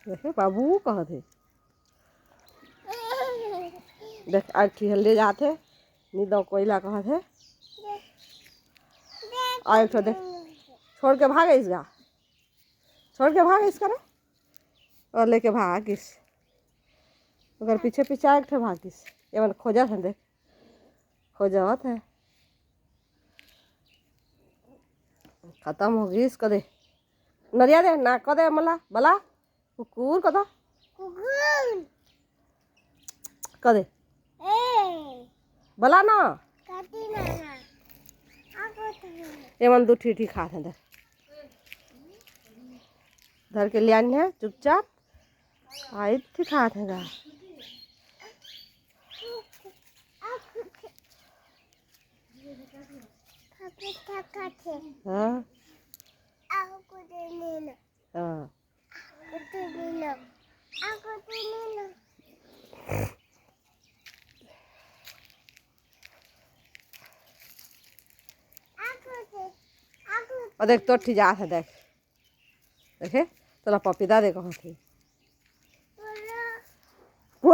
देखे बाबू कहाँ थे। देख आठी ले जाते नींदो कोयला कहाँ थे। आए तो देख छोड़ के भागे इसका, छोड़ के भाग इसका रे और लेके भागिस अगर पीछे पीछे आए थे भागिस। ये मन खोजा था देख खोजावत है। खत्म हो गई इसको दे नरिया दे ना को दे मला बला कुकुर को दो को दे बला ना ये मन दो ठीठी खाते हैं धर के ले आने हैं चुपचाप आई थी खाते हैं। हाँ हाँ और देख तो ठीक जा है देख देखे चलो पपीता देखो थी।